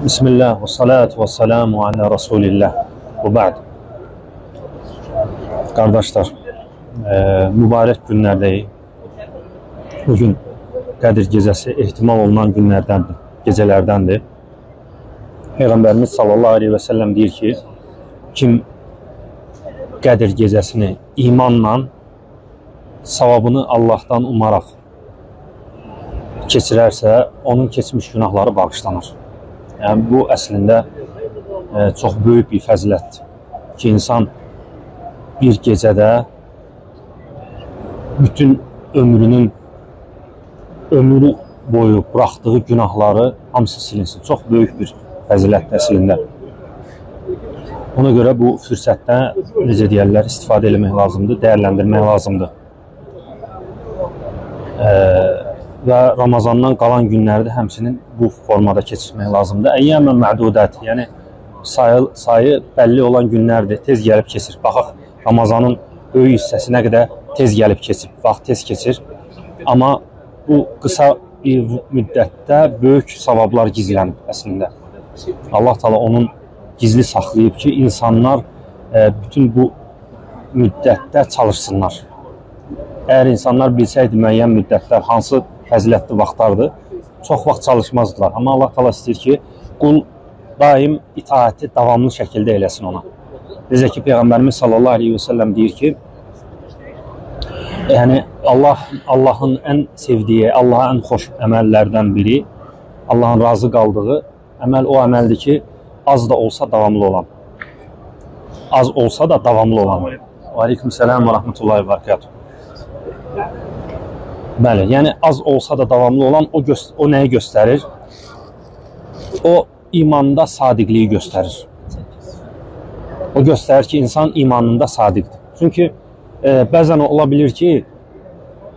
Bismillah və salatu və salamu alə Rasulillah və ba'd. Qardaşlar, mübarək günlərdəyik. Bugün Qədir gecəsi ehtimal olunan günlərdəndir, gecələrdəndir. Peyğəmbərimiz sallallahu aleyhi və səlləm deyir ki, kim Qədir gecəsini imanla, savabını Allahdan umaraq keçirərsə, onun keçmiş günahları bağışlanır. Yəni, bu əslində çox böyük bir fəzilətdir ki, insan bir gecədə bütün ömrü boyu buraxdığı günahları hamısı silinsin. Çox böyük bir fəzilətdir əslində. Ona görə bu fürsətdən, necə deyərlər, istifadə eləmək lazımdır, dəyərləndirmək lazımdır. Və Ramazandan qalan günlərdə həmçinin bu formada keçirmək lazımdır. Əyyəmən mədudət, yəni sayı bəlli olan günlərdir, tez gəlib keçir. Baxaq, Ramazanın böyük hissəsi nə qədər tez gəlib keçir, vaxt tez keçir. Amma bu qısa bir müddətdə böyük savablar gizlənib əslində. Allah Teala onun gizli saxlayıb ki, insanlar bütün bu müddətdə çalışsınlar. Əgər insanlar bilsəydi müəyyən müddətlər hansı fəzilətli vaxtlardır, çox vaxt çalışmazdılar. Amma Allah Teala istəyir ki, qul daim itaati davamlı şəkildə eləsin ona. Necə ki, Peyğəmbərimiz sallallahu aleyhi və səlləm deyir ki, yəni Allahın ən sevdiyi, Allaha ən xoş əməllərdən biri, Allahın razı qaldığı əməl o əməldir ki, az da olsa davamlı olan. Az olsa da davamlı olan. Aleykümselam və rahmetullahi və barakatuhu. Bəli, yəni az olsa da davamlı olan o nəyi göstərir? O imanda sadiqliyi göstərir. O göstərir ki, insan imanında sadiqdir. Çünki bəzən ola bilir ki,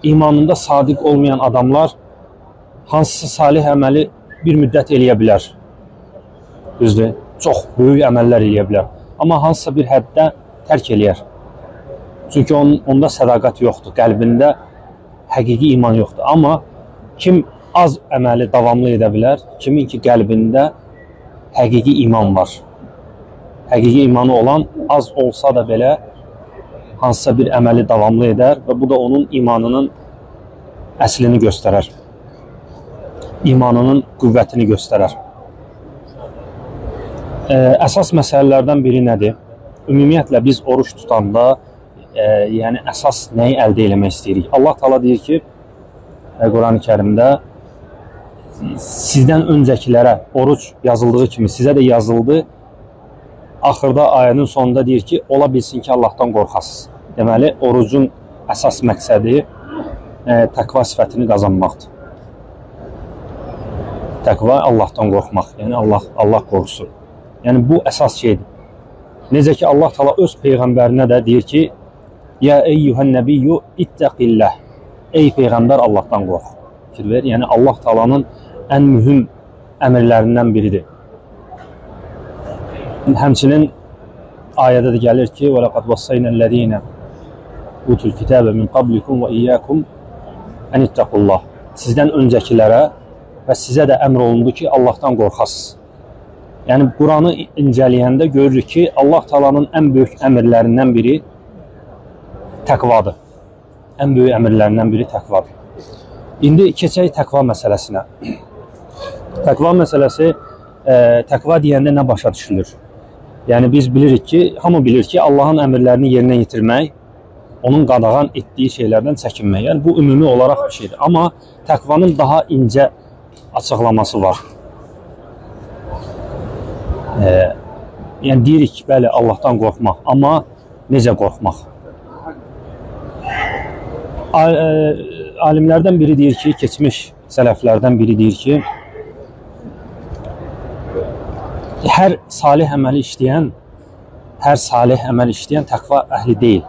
imanında sadiq olmayan adamlar hansısa salih əməli bir müddət eləyə bilər. Düzdür, çox böyük əməllər eləyə bilər. Amma hansısa bir həddə tərk eləyər. Çünki onda sədaqət yoxdur, qəlbində həqiqi iman yoxdur. Amma kim az əməli davamlı edə bilər, kimin ki qəlbində həqiqi iman var. Həqiqi imanı olan az olsa da belə hansısa bir əməli davamlı edər və bu da onun imanının əslini göstərər. İmanının qüvvətini göstərər. Əsas məsələlərdən biri nədir? Ümumiyyətlə biz oruç tutanda yəni əsas nəyi əldə eləmək istəyirik? Allah Teala deyir ki, Quran-ı Kərimdə sizdən öncəkilərə oruç yazıldığı kimi sizə də yazıldı. Axırda ayənin sonunda deyir ki, ola bilsin ki, Allahdan qorxasınız. Deməli, orucun əsas məqsədi təqva sifətini qazanmaqdır. Təqva Allahdan qorxmaq, yəni Allah qorxusu. Yəni bu əsas şeydir. Necə ki, Allah Teala öz peyğəmbərinə də deyir ki, ya eyyuhən nəbiyyü ittəqilləh. Ey Peyğəmbər, Allahdan qorx. Fikir ver, yəni Allah Teala'nın ən mühüm əmrlərindən biridir. Həmçinin ayədə də gəlir ki, وَلَقَدْ وَصَّيْنَا الَّذ۪ينَ اُوتُوا الْكِتَابَ مِنْ قَبْلِكُمْ وَإِيَّاكُمْ اَنِ اتَّقُوا اللّٰهِ. Sizdən öncəkilərə və sizə də əmr olundu ki, Allahdan qorxasınız. Yəni, Quranı incələyəndə görürük ki, Allah Teala'nın ən böyük əmrlərindən biri təqvadır. Ən böyük əmrlərindən biri təqvadır. İndi keçək təqva məsələsinə. Təqva məsələsi, təqva deyəndə nə başa düşülür? Yəni biz bilirik ki, hamı bilir ki, Allahın əmrlərini yerinə yetirmək, onun qadağan etdiyi şeylərdən çəkinmək. Yəni bu ümumi olaraq bir şeydir. Amma təqvanın daha incə açıqlaması var. Yəni deyirik, bəli, Allahdan qorxmaq. Amma necə qorxmaq? Alimlərdən biri deyir ki, keçmiş sələflərdən biri deyir ki, hər salih əməl işləyən təqva əhli deyil.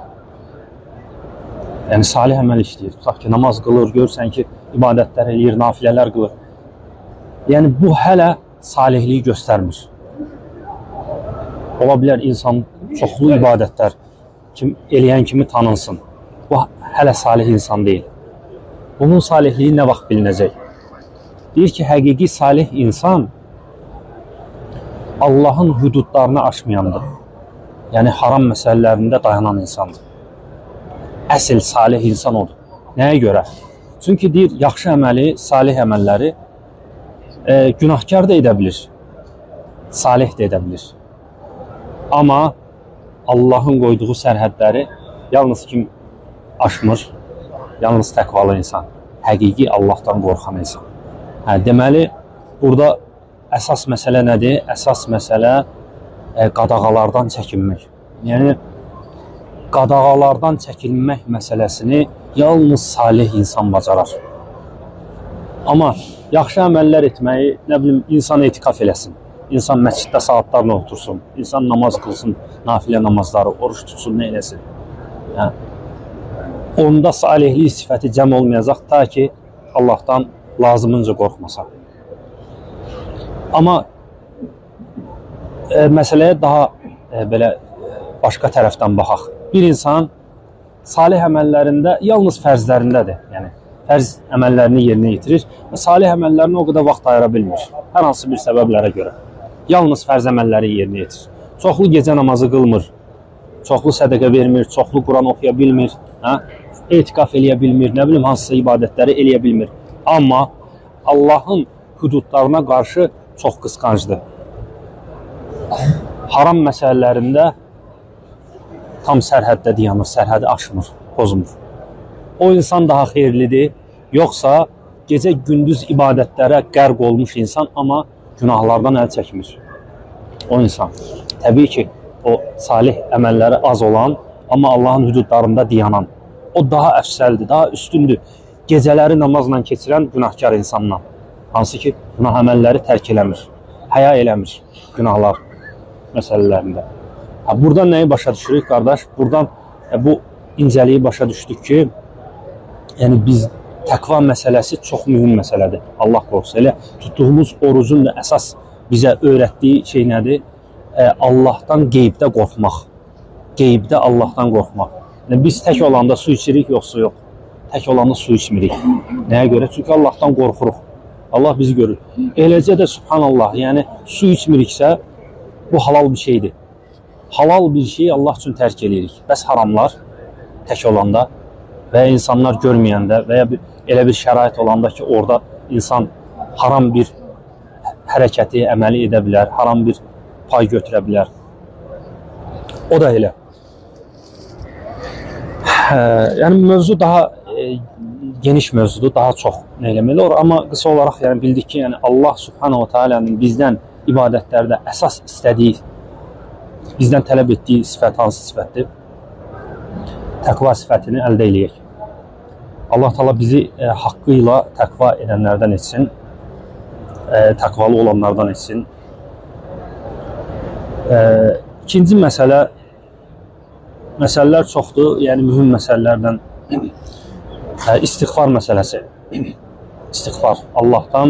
Yəni salih əməl işləyir. Tutaq ki, namaz qılır, görsən ki, ibadətlər eləyir, nafilələr qılır. Yəni bu hələ salihliyi göstərmir. Ola bilər insan çoxlu ibadətlər eləyən kimi tanınsın. Bu hələ salih insan deyil. Bunun salihliyi nə vaxt bilinəcək? Deyir ki, həqiqi salih insan Allahın hüdudlarını aşmayandır. Yəni, haram məsələlərində dayanan insandır. Əsl salih insan odur. Nəyə görə? Çünki deyir, yaxşı əməli, salih əməlləri günahkar da edə bilir, salih də edə bilir. Amma Allahın qoyduğu sərhədləri yalnız kim aşmır? Yalnız təqvalı insan, həqiqi Allahdan qorxan insan. Deməli, burada əsas məsələ nədir? Əsas məsələ qadağalardan çəkinmək. Yəni, qadağalardan çəkinmək məsələsini yalnız salih insan bacarar. Amma yaxşı əməllər etməyi, nə bilim, insan etikaf eləsin, insan məsciddə saatlarla otursun, insan namaz qılsın, nafilə namazları, oruç tutsun, nə eləsin. Onda salihlik sifəti cəm olmayacaq ta ki, Allahdan lazımınca qorxmasa. Amma məsələyə daha belə başqa tərəfdən baxaq. Bir insan salih əməllərində yalnız fərzlərindədir. Yəni, fərz əməllərini yerinə yetirir və salih əməllərini o qədər vaxt ayıra bilmir. Hər hansı bir səbəblərə görə. Yalnız fərz əməlləri yerinə yetirir. Çoxlu gecə namazı qılmır, çoxlu sədəqə vermir, çoxlu Quran oxuya bilmir, etikaf eləyə bilmir, nə bilim, hansısa ibadətləri eləyə bilmir. Amma Allahın hüdudlarına qarşı çox qısqancdır. Haram məsələlərində tam sərhəddə dayanır, sərhədi aşmır, pozmur. O insan daha xeyirlidir, yoxsa gecə-gündüz ibadətlərə qərq olmuş insan, amma günahlardan əl çəkmir. O insan, təbii ki, o salih əməlləri az olan, amma Allahın hüdudlarında dayanan, o daha əfsəldir, daha üstündür. Gecələri namazla keçirən günahkar insandan, hansı ki, günah əməlləri tərk eləmir, həya eləmir günahlar məsələlərində. Buradan nəyi başa düşürük, qardaş? Buradan bu incəliyi başa düşdük ki, yəni biz təqva məsələsi çox mühüm məsələdir. Allah qorxusu. Elə tutduğumuz orucun da əsas bizə öyrətdiyi şey nədir? Allahdan qeybdə qorxmaq. Qeybdə Allahdan qorxmaq. Yəni, biz tək olanda su içirik, yoxsa yox. Tək olanda su içmirik. Nəyə görə? Çünki Allahdan qorxuruq. Allah bizi görür. Eləcə də subhanallah, yəni su içmiriksə, bu halal bir şeydir. Halal bir şeyi Allah üçün tərk edirik. Bəs haramlar tək olanda və ya insanlar görməyəndə və ya elə bir şərait olanda ki, orada insan haram bir hərəkəti, əməli edə bilər, haram bir pay götürə bilər. O da elə. Yəni, mövzu daha geniş mövzudur, daha çox nə eləməli olur. Amma qısa olaraq yəni, bildik ki, yəni, Allah subhanahu teala'nın bizdən ibadətlərdə əsas istədiyi, bizdən tələb etdiyi sifət hansı sifətdir? Təqva sifətini əldə eləyək. Allah Teala bizi haqqı ilə təqva edənlərdən etsin, təqvalı olanlardan etsin. İkinci məsələlər çoxdur, yəni mühüm məsələlərdən istiğfar məsələsi. İstiğfar, Allahdan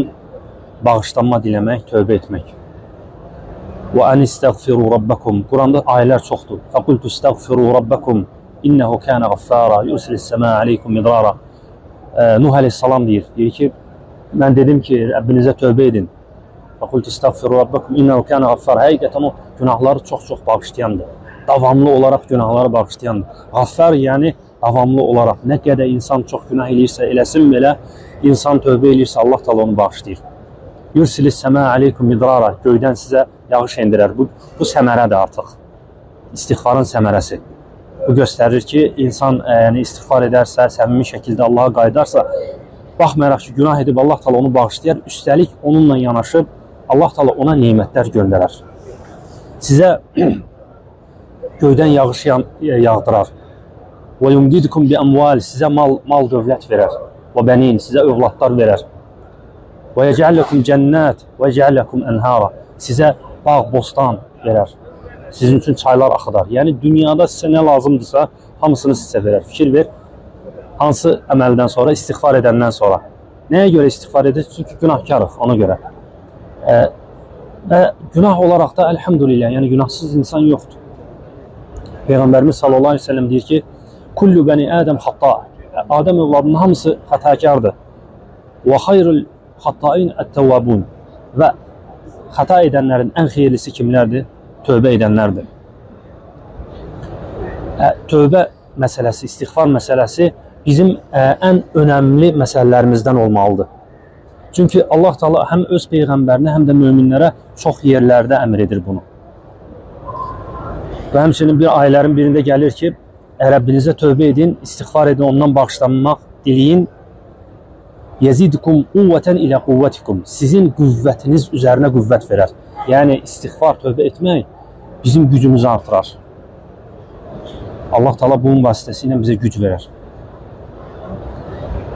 bağışlanma diləmək, tövbə etmək. Və ən istəğfiru rabbakum. Quranda ayələr çoxdur. Fəqultu istəğfiru rabbakum İnnehu kâne gaffara yursilis-semâ aleykum midrara. Nuh aleyhissalam deyir ki, mən dedim ki, Rəbbinizə tövbə edin. Fəqultu istəğfiru rabbakum innehu kâne gaffara. Həqiqətən o günahları çox-çox bağışlayandır. Davamlı olaraq günahları bağışlayandır. Gaffar yəni davamlı olaraq nə qədər insan çox günah eləyirsə eləsin belə, insan tövbə eləyirsə Allah Teala onu bağışlayır. Yursilis-semâ aleykum midrara. Göydən sizə yağış endirər. Bu səmərədir artıq. İstiğfarın səmərəsi. Bu göstərir ki, insan yəni, istiğfar edərsə, səmimi şəkildə Allaha qayıdarsa, baxmayaraq ki, günah edib Allah Teala onu bağışlayar, üstəlik onunla yanaşıb Allah Teala ona nemətlər göndərər. Sizə göydən yağış yağdırar. Və yumdidukum bi amwal, sizə mal dövlət verər. Və bənin, sizə övladlar verər. Və yec'allakum cennat və yec'allakum enhara, sizə bağ, bostan verər. Sizin üçün çaylar axıdar. Yəni, dünyada sizə nə lazımdırsa, hamısını sizə verər. Fikir ver, hansı əməldən sonra, istiğfar edəndən sonra. Nəyə görə istiğfar edir? Çünki günahkarıq, ona görə. Və günah olaraq da, əlhamdülillah, yəni günahsız insan yoxdur. Peyğəmbərimiz sallallahu aleyhi ve sellem deyir ki, kullu bəni Ədəm xatta. Adəm övladının hamısı xətakardır. Və xayrul xattain ət-təvvabun. Və xəta edənlərin ən xeyirlisi kimlərdir? Tövbə edənlərdir. Tövbə məsələsi, istiğfar məsələsi bizim ən önəmli məsələlərimizdən olmalıdır. Çünki Allah Teala həm öz Peyğəmbərinə, həm də möminlərə çox yerlərdə əmr edir bunu. Və həmçinin bir ayələrin birində gəlir ki, Rəbbinizə tövbə edin, istiğfar edin, ondan bağışlanmaq diləyin. Yezidukum quvvətən ilə quvvətikum. Sizin qüvvətiniz üzərinə qüvvət verər. Yəni istiğfar, tövbə etmək bizim gücümüzü artırar. Allah Teala bunun vasitəsilə bizə güc verər.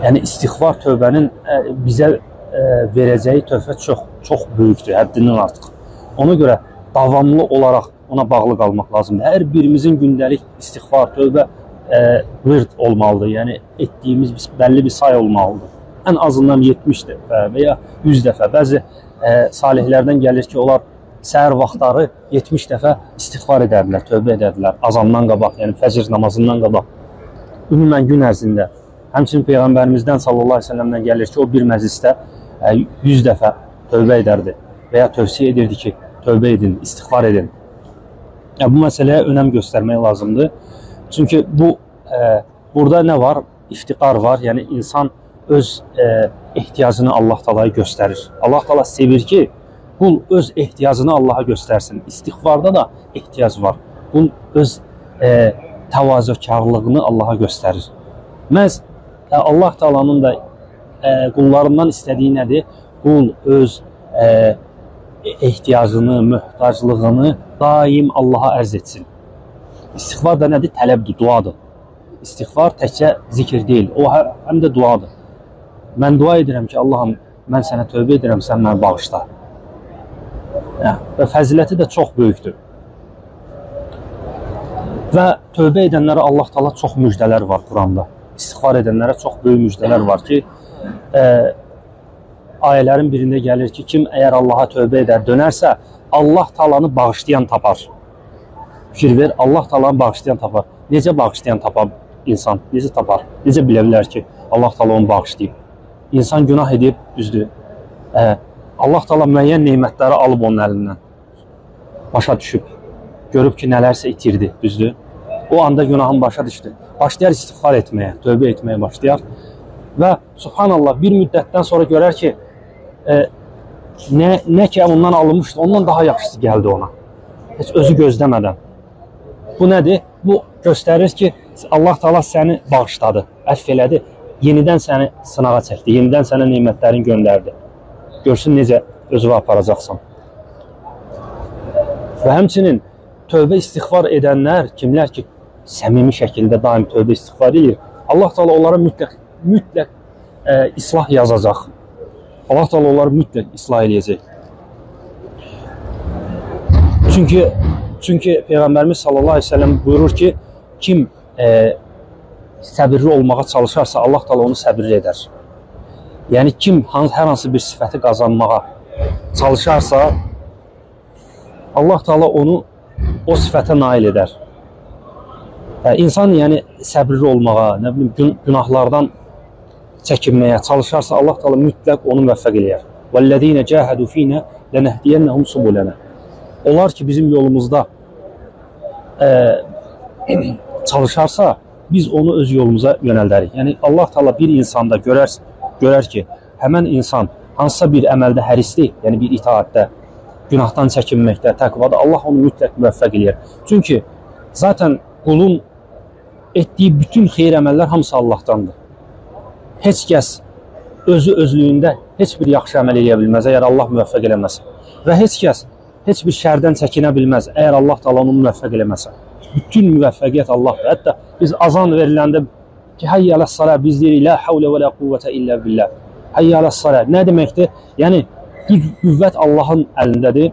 Yəni istiğfar tövbənin bizə verəcəyi töhfə çox böyükdür, həddindən artıq. Ona görə davamlı olaraq ona bağlı qalmaq lazımdır. Hər birimizin gündəlik istiğfar, tövbə vırd olmalıdır. Yəni etdiyimiz bəlli bir say olmalıdır. Ən azından 70 dəfə və ya 100 dəfə. Bəzi salihlərdən gəlir ki, onlar səhər vaxtları 70 dəfə istiğfar edərdilər, tövbə edərdilər. Azandan qabaq, yəni fəcr namazından qabaq. Ümumən gün ərzində. Həmçinin Peyğəmbərimizdən sallallahu aleyhi ve sellemdən gəlir ki, o bir məclisdə 100 dəfə tövbə edərdi və ya tövsiyə edirdi ki, tövbə edin, istiğfar edin. Bu məsələyə önəm göstərmək lazımdır. Çünki burada nə var? İftiqar var. Yəni insan öz ehtiyacını Allah Taala'ya göstərir. Allah Taala sevir ki, qul öz ehtiyacını Allaha göstərsin. İstiğfarda da ehtiyac var. Qul öz təvazökarlığını Allaha göstərir. Məhz Allah Taala'nın da qullarından istədiyi nədir? Qul öz ehtiyacını, möhtaclığını daim Allaha ərz etsin. İstiğfar da nədir? Tələbdir, duadır. İstiğfar təkcə zikir deyil, o həm də duadır. Mən dua edirəm ki, Allahım, mən sənə tövbə edirəm, sən məni bağışla. Və fəziləti də çox böyükdür. Və tövbə edənlərə Allah Taala çox müjdələr var Quranda. İstiğfar edənlərə çox böyük müjdələr var ki, ayələrin birində gəlir ki, kim əgər Allaha tövbə edər, dönərsə, Allah Taalanı bağışlayan tapar. Fikir ver, Allah Taalanı bağışlayan tapar. Necə bağışlayan tapar insan? Necə tapar? Necə bilə bilər ki, Allah Taala onu bağışlayıb? İnsan günah edib, düzdür. Allah Taala müəyyən neymətləri alıb onun əlindən. Başa düşüb, görüb ki, nələrsə itirdi, düzdür. O anda günahın başa düşdü. Başlayar istiğfar etməyə, tövbə etməyə başlayar. Və subhanallah, bir müddətdən sonra görər ki, nə ki ondan alınmışdı, ondan daha yaxşısı gəldi ona. Heç özü gözləmədən. Bu nədir? Bu göstərir ki, Allah Taala səni bağışladı, əfv elədi, yenidən səni sınağa çəkdi, yenidən sənə neymətlərini göndərdi. Görsün necə özünü aparacaqsan. Və həmçinin tövbə istiğfar edənlər, kimlər ki, səmimi şəkildə daim tövbə istiğfar edir, Allah Taala onlara mütləq islah yazacaq. Allah Taala onları mütləq islah edəcək. Çünki Peyğəmbərimiz sallallahu aleyhi ve sellem buyurur ki, kim səbirli olmağa çalışarsa Allah Taala onu səbirli edər. Yəni kim hər hansı bir sifəti qazanmağa çalışarsa Allah Taala onu o sifətə nail edər. İnsan yəni səbirli olmağa, nə bilim günahlardan çəkinməyə çalışarsa Allah Taala mütləq onu müvəffəq eləyər. Vəllezine cahadu fina lenehdiyennahum subulana. Onlar ki bizim yolumuzda çalışarsa biz onu öz yolumuza yönəldərik. Yəni Allah Taala bir insanda görər ki, həmən insan hansısa bir əməldə hərisli, yəni bir itaatdə, günahdan çəkinməkdə, təqvada Allah onu mütləq müvəffəq eləyər. Çünki zaten qulun etdiyi bütün xeyir əməllər hamısı Allahdandır. Heç kəs özü özlüyündə heç bir yaxşı əməl eləyə bilməz, əgər Allah müvəffəq eləməsə. Və heç kəs heç bir şərdən çəkinə bilməz, əgər Allah Taala onu müvəffəq eləməsə. Bütün müvəffəqiyyət Allahdır. Hətta biz azan veriləndə ki, hayyə aləs-salə, biz deyirik, la havlə və la quvvətə illə billah. Hayyə aləs-salə nə deməkdir? Yəni, güc, qüvvət Allahın əlindədir.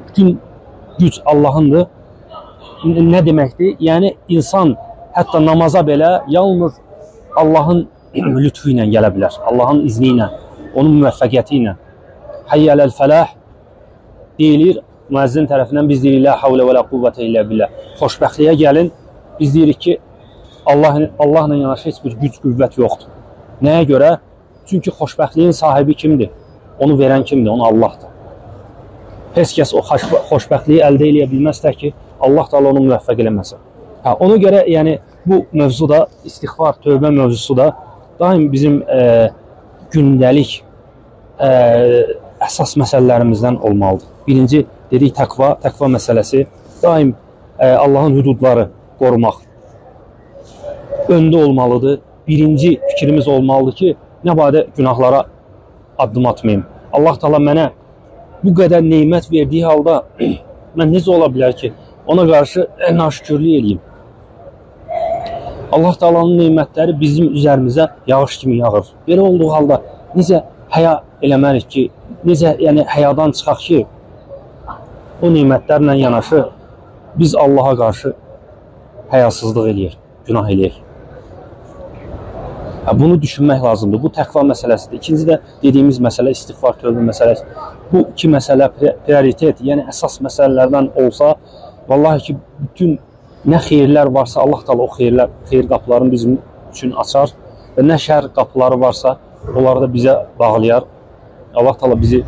Bütün güc Allahındır. Nə deməkdir? Yəni, insan hətta namaza belə yalnız Allahın lütfu ilə gələ bilər. Allahın izni ilə, onun müvəffəqiyyəti ilə. Hayyə aləl-fəlah deyilir, müəzzin tərəfindən biz deyirik la havlə və la quvvətə illə billah. Xoşbəxtliyə gəlin. Biz deyirik ki, Allahla yanaşı heç bir güc, qüvvət yoxdur. Nəyə görə? Çünki xoşbəxtliyin sahibi kimdir? Onu verən kimdir? Onu Allahdır. Heç kəs o xoşbəxtliyi əldə edə bilməz ki, Allah da onu müvəffəq eləməsin. Ona görə yəni bu mövzu da, istiğfar, tövbə mövzusu da daim bizim gündəlik əsas məsələlərimizdən olmalıdır. Birinci dedik təqva məsələsi. Daim Allahın hüdudları qorumaq öndə olmalıdır. Birinci fikrimiz olmalıdır ki, nə badə günahlara addım atmayayım. Allah Taala mənə bu qədər neymət verdiyi halda mən necə ola bilər ki, ona qarşı naşükürlük edeyim. Allah Taala'nın neymətləri bizim üzərimizə yağış kimi yağır. Belə olduğu halda necə həya eləməliyik ki, necə yəni həyadan çıxaq ki, o neymətlərlə yanaşı biz Allaha qarşı həyasızlıq eləyək, günah eləyək. Bunu düşünmək lazımdır. Bu təqva məsələsidir. İkinci də dediyimiz məsələ istiğfar, tövbə məsələsi. Bu iki məsələ prioritet, yəni əsas məsələlərdən olsa, vallahi ki, bütün nə xeyirlər varsa, Allah Taala o xeyir qapılarını bizim üçün açar və nə şər qapıları varsa, onları da bizə bağlayar. Allah Taala bizi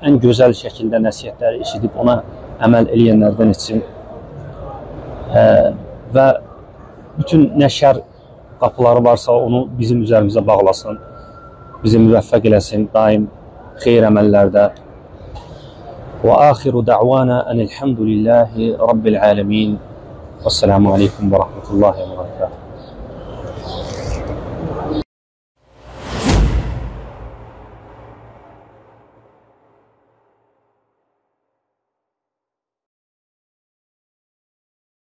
ən gözəl şəkildə nəsihətləri eşidib ona əməl eləyənlərdən etsin və bütün nə şər qapıları varsa onu bizim üzərimizə bağlasın, bizi müvəffəq eləsin daim xeyir əməllərdə. Və axiru da'vana enelhamdülillahi rabbil alemin. Vesselamu aleykum və rahmetullahi və